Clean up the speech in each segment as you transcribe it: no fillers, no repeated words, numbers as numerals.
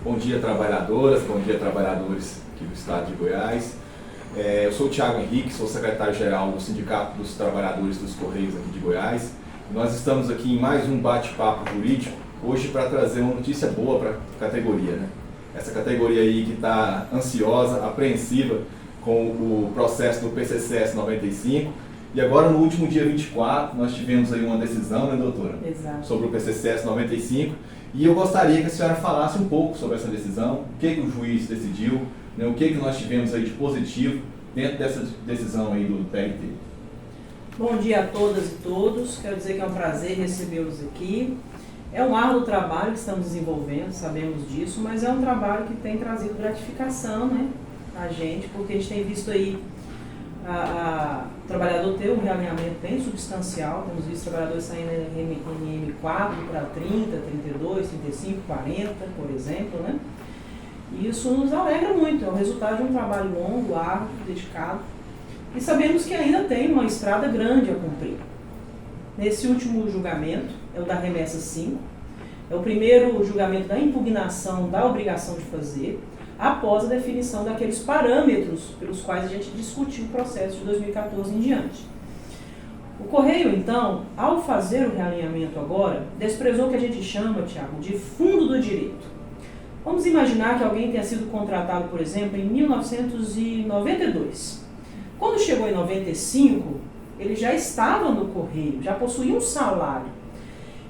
Bom dia, trabalhadoras, bom dia, trabalhadores aqui do estado de Goiás. Eu sou o Thiago Henrique, sou secretário-geral do Sindicato dos Trabalhadores dos Correios aqui de Goiás. Nós estamos aqui em mais um bate-papo jurídico, hoje para trazer uma notícia boa para a categoria, né? Essa categoria aí que está ansiosa, apreensiva com o processo do PCCS 95. E agora, no último dia 24, nós tivemos aí uma decisão, né, doutora? Exato. Sobre o PCCS 95. E eu gostaria que a senhora falasse um pouco sobre essa decisão, o que o juiz decidiu, né, o que nós tivemos aí de positivo dentro dessa decisão aí do TRT. Bom dia a todas e todos, quero dizer que é um prazer recebê-los aqui. É um árduo trabalho que estamos desenvolvendo, sabemos disso, mas é um trabalho que tem trazido gratificação, né, a gente, porque a gente tem visto aí o trabalhador ter um realinhamento bem substancial. Temos visto trabalhadores saindo em M4 para 30, 32, 35, 40, por exemplo, né? E isso nos alegra muito, é o resultado de um trabalho longo, árduo, dedicado. E sabemos que ainda tem uma estrada grande a cumprir. Nesse último julgamento, é o da remessa 5, é o primeiro julgamento da impugnação da obrigação de fazer, após a definição daqueles parâmetros pelos quais a gente discutiu o processo de 2014 em diante. O Correio, então, ao fazer o realinhamento agora, desprezou o que a gente chama, Thiago, de fundo do direito. Vamos imaginar que alguém tenha sido contratado, por exemplo, em 1992. Quando chegou em 95, ele já estava no Correio, já possuía um salário.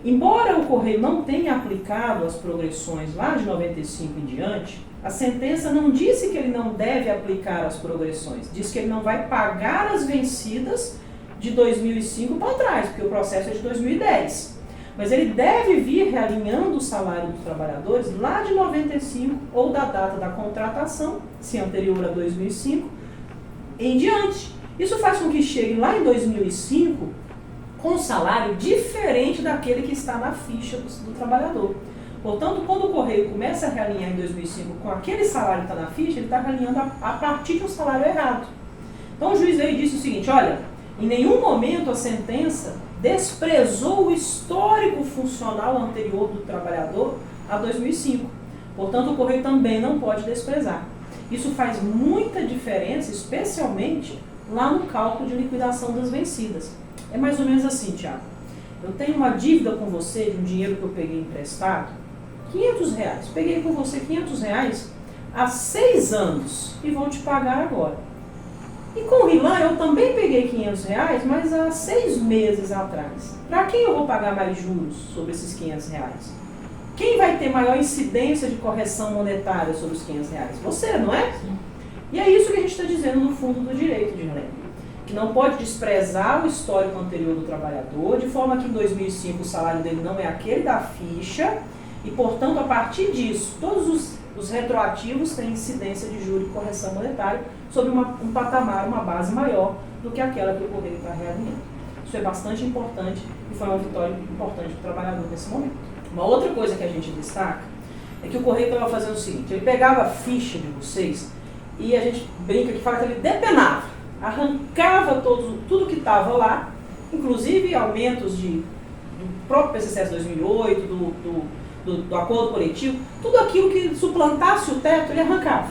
Embora o Correio não tenha aplicado as progressões lá de 95 em diante, a sentença não disse que ele não deve aplicar as progressões, diz que ele não vai pagar as vencidas de 2005 para trás, porque o processo é de 2010. Mas ele deve vir realinhando o salário dos trabalhadores lá de 95 ou da data da contratação, se anterior a 2005, em diante. Isso faz com que chegue lá em 2005 com um salário diferente daquele que está na ficha do trabalhador. Portanto, quando o Correio começa a realinhar em 2005 com aquele salário que está na ficha, ele está realinhando a partir de um salário errado. Então o juiz veio e disse o seguinte: olha, em nenhum momento a sentença desprezou o histórico funcional anterior do trabalhador a 2005. Portanto, o Correio também não pode desprezar. Isso faz muita diferença, especialmente lá no cálculo de liquidação das vencidas. É mais ou menos assim, Thiago. Eu tenho uma dívida com você de um dinheiro que eu peguei emprestado, R$500. Peguei com você R$500 há 6 anos e vou te pagar agora. E com o RILAN eu também peguei R$500, mas há 6 meses atrás. Para quem eu vou pagar mais juros sobre esses R$500? Quem vai ter maior incidência de correção monetária sobre os R$500? Você, não é? Sim. E é isso que a gente está dizendo no fundo do direito, Dirlene, que não pode desprezar o histórico anterior do trabalhador, de forma que em 2005 o salário dele não é aquele da ficha, e, portanto, a partir disso, todos os retroativos têm incidência de juros e correção monetária sobre um patamar, uma base maior do que aquela que o Correio está realinhando. Isso é bastante importante e foi uma vitória importante para o trabalhador nesse momento. Uma outra coisa que a gente destaca é que o Correio estava fazendo o seguinte: ele pegava a ficha de vocês e a gente brinca que fala que ele depenava, arrancava tudo que estava lá, inclusive aumentos do próprio PCCS 2008, do acordo coletivo, tudo aquilo que suplantasse o teto, ele arrancava.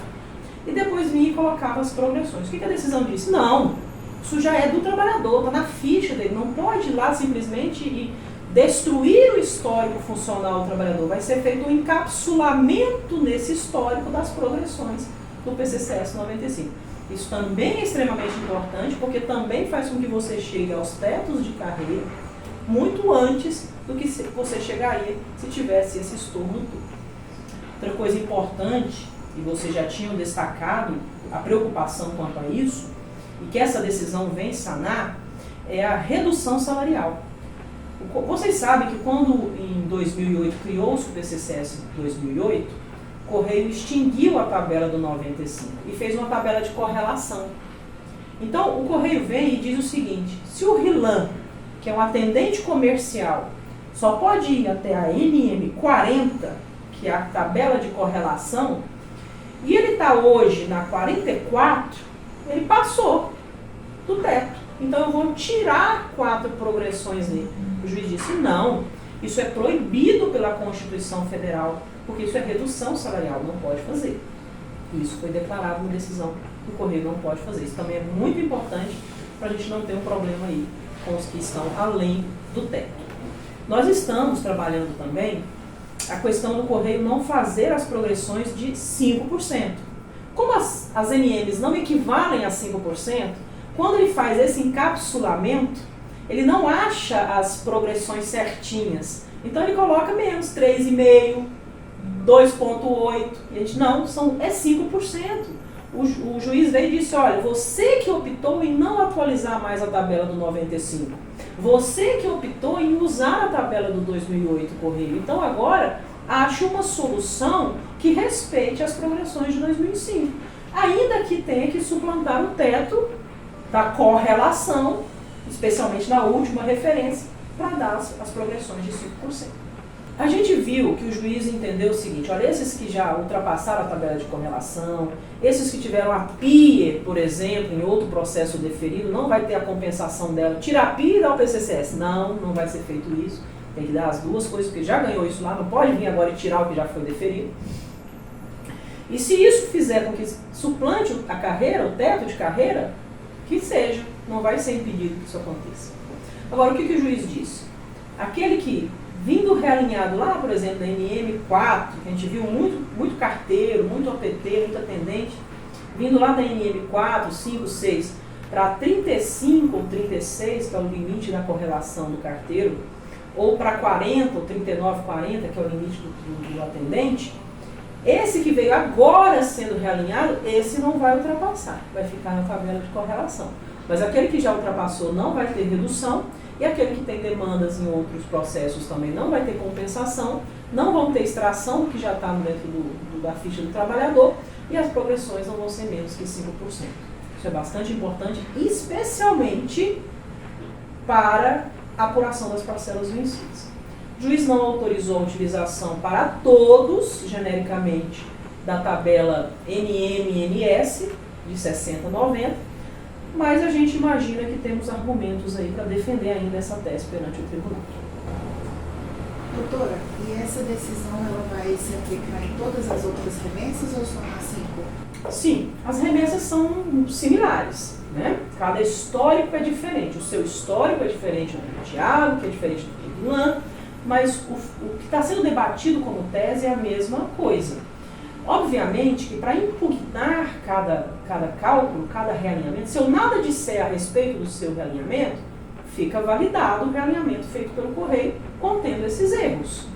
E depois vinha e colocava as progressões. O que a decisão disse? Não, isso já é do trabalhador, está na ficha dele, não pode ir lá simplesmente e destruir o histórico funcional do trabalhador. Vai ser feito um encapsulamento nesse histórico das progressões do PCCS 95. Isso também é extremamente importante, porque também faz com que você chegue aos tetos de carreira muito antes do que você chegaria se tivesse esse estorno todo. Outra coisa importante, e vocês já tinham destacado a preocupação quanto a isso, e que essa decisão vem sanar, é a redução salarial. Vocês sabem que quando em 2008 criou-se o PCCS 2008, o Correio extinguiu a tabela do 95 e fez uma tabela de correlação. Então, o Correio vem e diz o seguinte: se o RILAN, que é um atendente comercial, só pode ir até a NM40, que é a tabela de correlação, e ele está hoje na 44, ele passou do teto. Então eu vou tirar 4 progressões dele. O juiz disse: não, isso é proibido pela Constituição Federal porque isso é redução salarial, não pode fazer. Isso foi declarado na decisão, o Correio não pode fazer. Isso também é muito importante para a gente não ter um problema aí com os que estão além do teto. Nós estamos trabalhando também a questão do Correio não fazer as progressões de 5%. Como as NMs não equivalem a 5%, quando ele faz esse encapsulamento, ele não acha as progressões certinhas. Então ele coloca menos, 3,5%, 2,8%. E a gente, não, é 5%. O juiz veio e disse, olha, você que optou em não atualizar mais a tabela do 95. Você que optou em usar a tabela do 2008 Correio. Então agora, ache uma solução que respeite as progressões de 2005. Ainda que tenha que suplantar o teto da correlação, especialmente na última referência, para dar as progressões de 5%. A gente viu que o juiz entendeu o seguinte, olha, esses que já ultrapassaram a tabela de correlação, esses que tiveram a PIE, por exemplo, em outro processo deferido, não vai ter a compensação dela, tira a PIE e dá o PCCS. Não vai ser feito isso, tem que dar as duas coisas, porque já ganhou isso lá, não pode vir agora e tirar o que já foi deferido. E se isso fizer com que suplante a carreira, o teto de carreira, que seja, não vai ser impedido que isso aconteça. Agora, o que o juiz disse? Aquele que, vindo realinhado lá, por exemplo, da NM4, que a gente viu muito carteiro, muito OPT, muito atendente, vindo lá da NM4, 5, 6, para 35 ou 36, que é o limite da correlação do carteiro, ou para 40 ou 39, 40, que é o limite do atendente, esse que veio agora sendo realinhado, esse não vai ultrapassar, vai ficar na tabela de correlação. Mas aquele que já ultrapassou não vai ter redução, e aquele que tem demandas em outros processos também não vai ter compensação, não vão ter extração do que já está dentro da ficha do trabalhador, e as progressões não vão ser menos que 5%. Isso é bastante importante, especialmente para a apuração das parcelas vencidas. O juiz não autorizou a utilização para todos, genericamente, da tabela NM-NS, de 60 a 90, mas a gente imagina que temos argumentos aí para defender ainda essa tese perante o tribunal. Doutora, e essa decisão ela vai se aplicar em todas as outras remessas ou só nas 5? Sim, as remessas são similares, né? Cada histórico é diferente. O seu histórico é diferente do Thiago, que é diferente do Ilan, mas o que está sendo debatido como tese é a mesma coisa. Obviamente que para impugnar cada cálculo, cada realinhamento, se eu nada disser a respeito do seu realinhamento, fica validado o realinhamento feito pelo Correio contendo esses erros.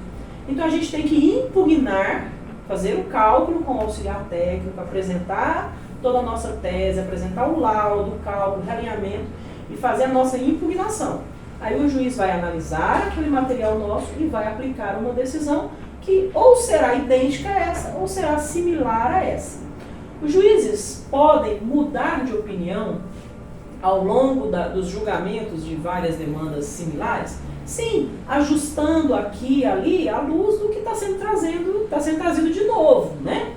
Então a gente tem que impugnar, fazer o cálculo com o auxiliar técnico, apresentar toda a nossa tese, apresentar o laudo, o cálculo, o realinhamento e fazer a nossa impugnação. Aí o juiz vai analisar aquele material nosso e vai aplicar uma decisão que ou será idêntica a essa ou será similar a essa. Os juízes podem mudar de opinião ao longo dos julgamentos de várias demandas similares? Sim, ajustando aqui e ali à luz do que está sendo trazido de novo, né?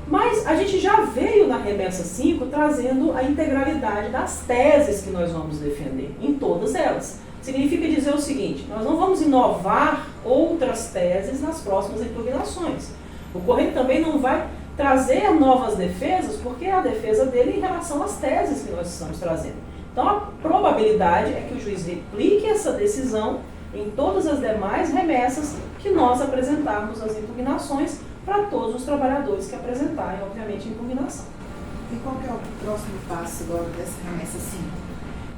Mas a gente já veio na remessa 5 trazendo a integralidade das teses que nós vamos defender, em todas elas. Significa dizer o seguinte, nós não vamos inovar outras teses nas próximas impugnações. O Correio também não vai trazer novas defesas, porque é a defesa dele em relação às teses que nós estamos trazendo. Então a probabilidade é que o juiz replique essa decisão em todas as demais remessas que nós apresentarmos as impugnações para todos os trabalhadores que apresentarem, obviamente, a impugnação. E qual que é o próximo passo agora dessa remessa 5?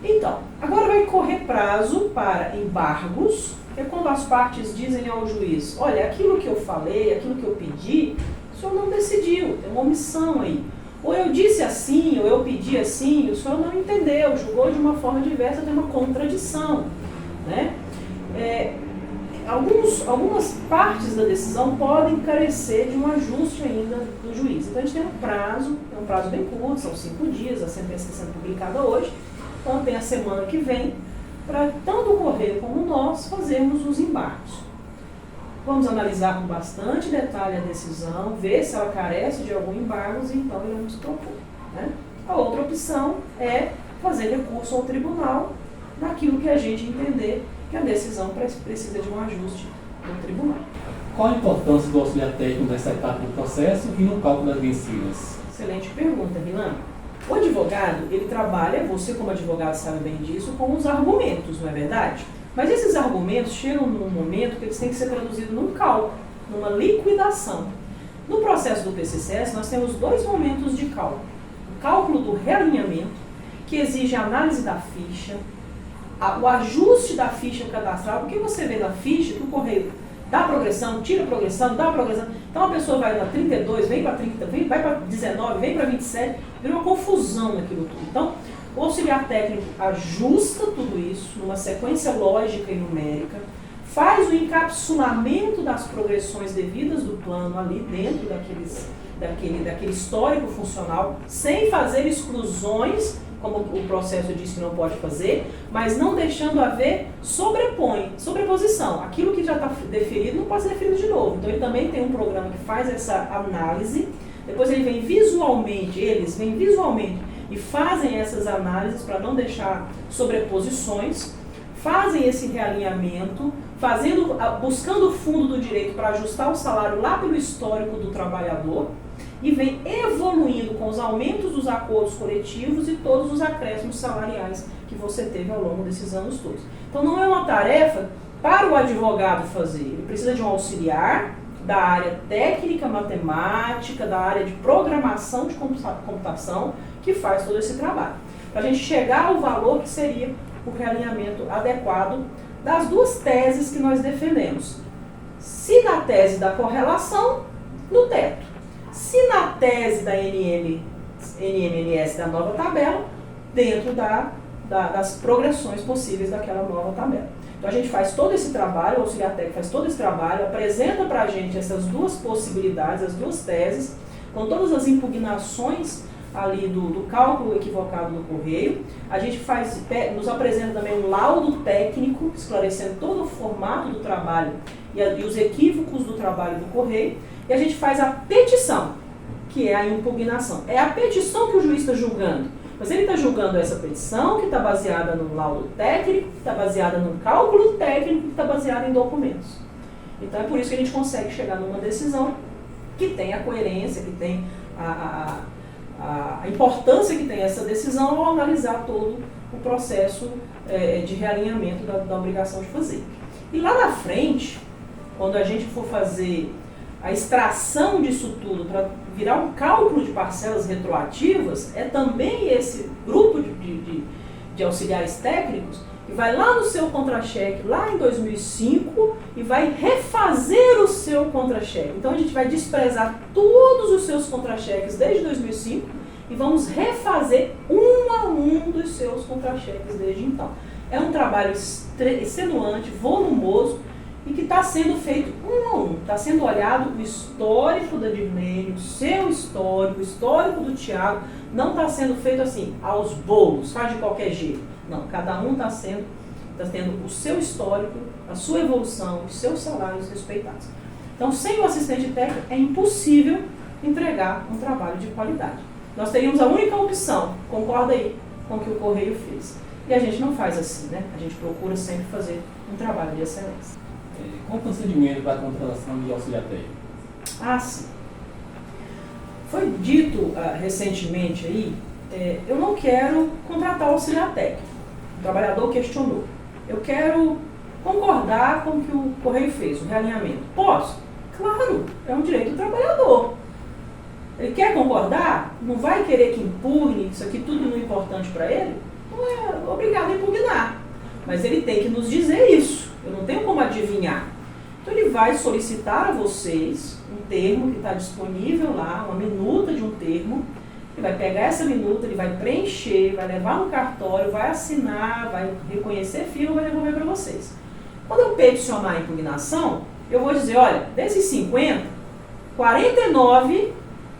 Então, agora vai correr prazo para embargos, que é quando as partes dizem ao juiz, olha, aquilo que eu falei, aquilo que eu pedi, o senhor não decidiu, tem uma omissão aí. Ou eu disse assim, ou eu pedi assim, o senhor não entendeu, julgou de uma forma diversa, tem uma contradição, né? Algumas partes da decisão podem carecer de um ajuste ainda do juiz. Então a gente tem um prazo bem curto, são 5 dias, a sentença está sendo publicada hoje, então tem a semana que vem, para tanto o Correio como nós fazermos os embargos. Vamos analisar com bastante detalhe a decisão, ver se ela carece de algum embargo e então iremos propor, né? A outra opção é fazer recurso ao tribunal naquilo que a gente entender que a decisão precisa de um ajuste do tribunal. Qual a importância do auxiliar técnico nessa etapa do processo e no cálculo das vencidas? Excelente pergunta, Milan. O advogado, ele trabalha, você como advogado sabe bem disso, com os argumentos, não é verdade? Mas esses argumentos chegam num momento que eles têm que ser traduzidos num cálculo, numa liquidação. No processo do PCCS, nós temos dois momentos de cálculo. O cálculo do realinhamento, que exige a análise da ficha, o ajuste da ficha cadastral, porque você vê na ficha que o correio dá progressão, tira progressão, dá progressão. Então a pessoa vai na 32, vem para 30, vai para 19, vem para 27, vira uma confusão naquilo tudo. Então, o auxiliar técnico ajusta tudo isso numa sequência lógica e numérica, faz o encapsulamento das progressões devidas do plano ali dentro daquele histórico funcional, sem fazer exclusões, como o processo diz que não pode fazer, mas não deixando haver sobreposição. Aquilo que já está deferido não pode ser deferido de novo. Então ele também tem um programa que faz essa análise, depois ele vem visualmente, eles vêm visualmente e fazem essas análises para não deixar sobreposições, fazem esse realinhamento, buscando o fundo do direito para ajustar o salário lá pelo histórico do trabalhador, e vem evoluindo com os aumentos dos acordos coletivos e todos os acréscimos salariais que você teve ao longo desses anos todos. Então não é uma tarefa para o advogado fazer, ele precisa de um auxiliar da área técnica, matemática, da área de programação de computação, que faz todo esse trabalho. Para a gente chegar ao valor que seria o realinhamento adequado das duas teses que nós defendemos. Se na tese da correlação, no teto. Se na tese da NMNS da nova tabela, dentro das progressões possíveis daquela nova tabela. Então a gente faz todo esse trabalho, o auxiliar técnico faz todo esse trabalho, apresenta para a gente essas duas possibilidades, as duas teses, com todas as impugnações ali do cálculo equivocado do correio. A gente nos apresenta também um laudo técnico, esclarecendo todo o formato do trabalho e os equívocos do trabalho do correio. E a gente faz a petição, que é a impugnação. É a petição que o juiz está julgando. Mas ele está julgando essa petição, que está baseada no laudo técnico, que está baseada no cálculo técnico, que está baseada em documentos. Então é por isso que a gente consegue chegar numa decisão que tem a coerência, que tem a importância que tem essa decisão ao analisar todo o processo de realinhamento da obrigação de fazer. E lá na frente, quando a gente for fazer a extração disso tudo para virar um cálculo de parcelas retroativas, é também esse grupo de auxiliares técnicos que vai lá no seu contra-cheque, lá em 2005, e vai refazer o seu contra-cheque. Então a gente vai desprezar todos os seus contra-cheques desde 2005 e vamos refazer um a um dos seus contra-cheques desde então. É um trabalho extenuante, volumoso, e que está sendo feito um a um. Está sendo olhado o histórico da Dirlene, o seu histórico, o histórico do Tiago. Não está sendo feito assim, aos bolos, faz de qualquer jeito. Não, cada um está tendo o seu histórico, a sua evolução, os seus salários respeitados. Então, sem o assistente técnico, é impossível entregar um trabalho de qualidade. Nós teríamos a única opção, concorda aí com o que o Correio fez. E a gente não faz assim, né? A gente procura sempre fazer um trabalho de excelência. Qual o procedimento para a contratação de auxiliar técnico? Ah, sim. Foi dito recentemente aí, eu não quero contratar o auxiliar técnico. O trabalhador questionou. Eu quero concordar com o que o Correio fez, o realinhamento. Posso? Claro, é um direito do trabalhador. Ele quer concordar? Não vai querer que impugne isso aqui tudo não importante para ele? Não é obrigado a impugnar. Mas ele tem que nos dizer isso. Eu não tenho como adivinhar. Então ele vai solicitar a vocês um termo que está disponível lá, uma minuta de um termo. Ele vai pegar essa minuta, ele vai preencher, vai levar no cartório, vai assinar, vai reconhecer firma e vai devolver para vocês. Quando eu peticionar a impugnação, eu vou dizer, olha, desses 50, 49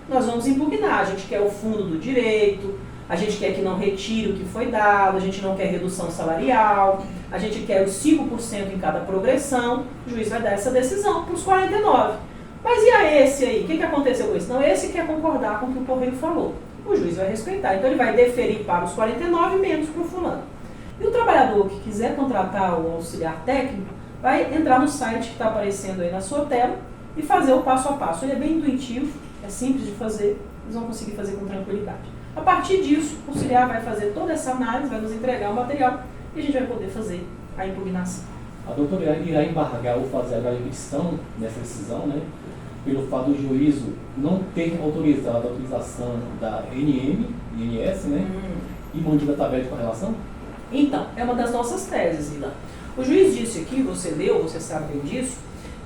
nós vamos impugnar. A gente quer o fundo do direito, a gente quer que não retire o que foi dado, a gente não quer redução salarial, a gente quer os 5% em cada progressão. O juiz vai dar essa decisão para os 49. Mas e a esse aí? O que aconteceu com isso? Não, esse quer concordar com o que o Correio falou. O juiz vai respeitar. Então ele vai deferir para os 49 menos para o fulano. E o trabalhador que quiser contratar o auxiliar técnico vai entrar no site que está aparecendo aí na sua tela e fazer o passo a passo. Ele é bem intuitivo, é simples de fazer, eles vão conseguir fazer com tranquilidade. A partir disso, o auxiliar vai fazer toda essa análise, vai nos entregar o material e a gente vai poder fazer a impugnação. A doutora irá embargar ou fazer a jurisdição nessa decisão, né? Pelo fato do juízo não ter autorizado a utilização da INS, né? E mantido a tabela de correlação? Então, é uma das nossas teses, Ilan. O juiz disse aqui, você leu, você sabe bem disso,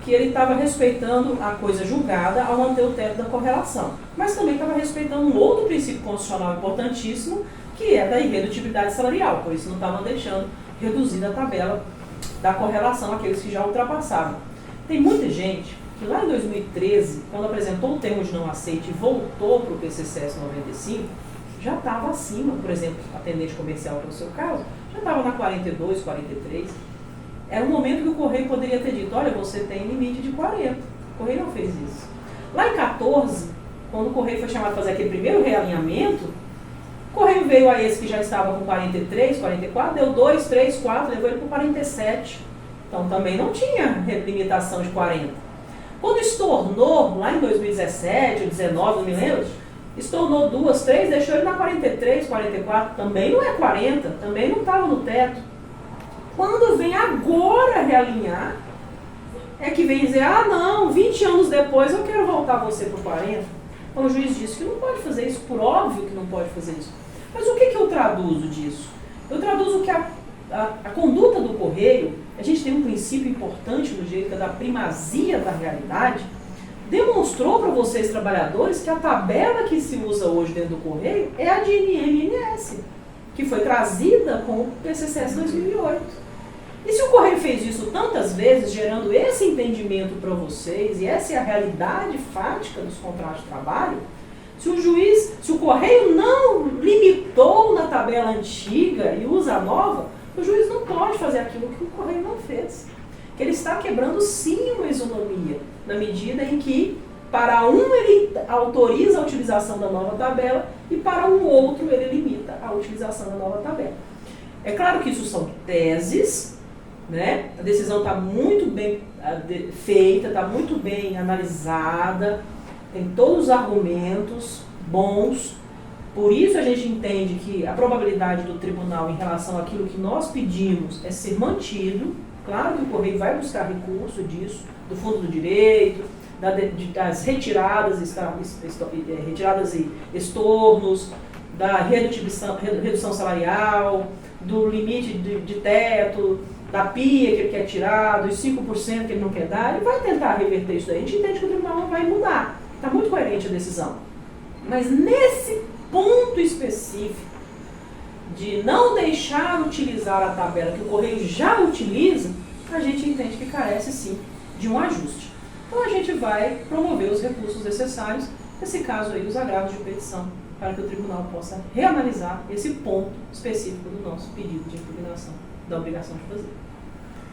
que ele estava respeitando a coisa julgada ao manter o teto da correlação. Mas também estava respeitando um outro princípio constitucional importantíssimo, que é da irredutibilidade salarial. Por isso não estavam deixando reduzir a tabela da correlação àqueles que já ultrapassavam. Tem muita gente que lá em 2013, quando apresentou o termo de não aceite e voltou para o PCCS 95, já estava acima, por exemplo, atendente comercial, que é o seu caso, já estava na 42, 43. Era um momento que o Correio poderia ter dito, olha, você tem limite de 40. O Correio não fez isso. Lá em 14, quando o Correio foi chamado para fazer aquele primeiro realinhamento, o Correio veio a esse que já estava com 43, 44, deu 2, 3, 4, levou ele para 47. Então também não tinha limitação de 40. Quando estornou, lá em 2017 ou 2019, não me lembro, estornou 2, 3, deixou ele na 43, 44, também não é 40, também não estava no teto. Quando vem agora realinhar, é que vem dizer, ah não, 20 anos depois eu quero voltar você para o 40. Então o juiz disse que não pode fazer isso, por óbvio que não pode fazer isso. Mas o que eu traduzo disso? Eu traduzo que a conduta do Correio, a gente tem um princípio importante no direito, que é da primazia da realidade, demonstrou para vocês, trabalhadores, que a tabela que se usa hoje dentro do Correio é a de INM-INS, que foi trazida com o PCCS 2008. E se o Correio fez isso tantas vezes, gerando esse entendimento para vocês, e essa é a realidade fática dos contratos de trabalho, se o Correio não limitou na tabela antiga e usa a nova, o juiz não pode fazer aquilo que o Correio não fez. Que ele está quebrando sim uma isonomia, na medida em que para um ele autoriza a utilização da nova tabela e para um outro ele limita a utilização da nova tabela. É claro que isso são teses, né? A decisão está muito bem feita, está muito bem analisada, tem todos os argumentos bons, por isso a gente entende que a probabilidade do tribunal em relação àquilo que nós pedimos é ser mantido. Claro que o Correio vai buscar recurso disso, do Fundo do Direito, das retiradas e estornos, da redução salarial, do limite de teto, da PIA que ele quer tirar, dos 5% que ele não quer dar. Ele vai tentar reverter isso daí. A gente entende que o tribunal não vai mudar. Está muito coerente a decisão. Mas nesse ponto específico de não deixar utilizar a tabela que o Correio já utiliza, a gente entende que carece sim de um ajuste. Então a gente vai promover os recursos necessários, nesse caso aí os agravos de petição, para que o tribunal possa reanalisar esse ponto específico do nosso pedido de impugnação, da obrigação de fazer.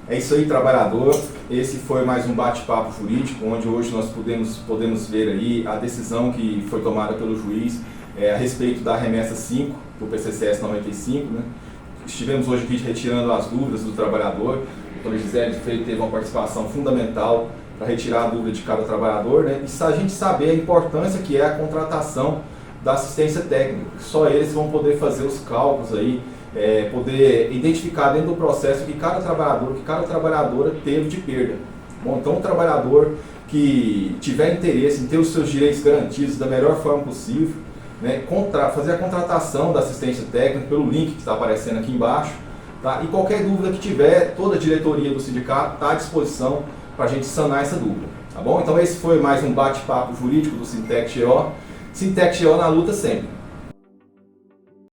É isso aí, trabalhador. Esse foi mais um bate-papo jurídico, onde hoje nós podemos ver aí a decisão que foi tomada pelo juiz a respeito da remessa 5 do PCCS 95, né? Estivemos hoje aqui retirando as dúvidas do trabalhador. A doutora Gisele de Freitas teve uma participação fundamental para retirar a dúvida de cada trabalhador, né? E a gente saber a importância que é a contratação da assistência técnica. Só eles vão poder fazer os cálculos aí, poder identificar dentro do processo que cada trabalhador, que cada trabalhadora teve de perda. Bom, então o trabalhador que tiver interesse em ter os seus direitos garantidos da melhor forma possível, né, fazer a contratação da assistência técnica pelo link que está aparecendo aqui embaixo, tá? E qualquer dúvida que tiver, toda a diretoria do sindicato está à disposição para a gente sanar essa dúvida, tá bom? Então esse foi mais um bate-papo jurídico do Sintec GO. Sintec GO na luta sempre.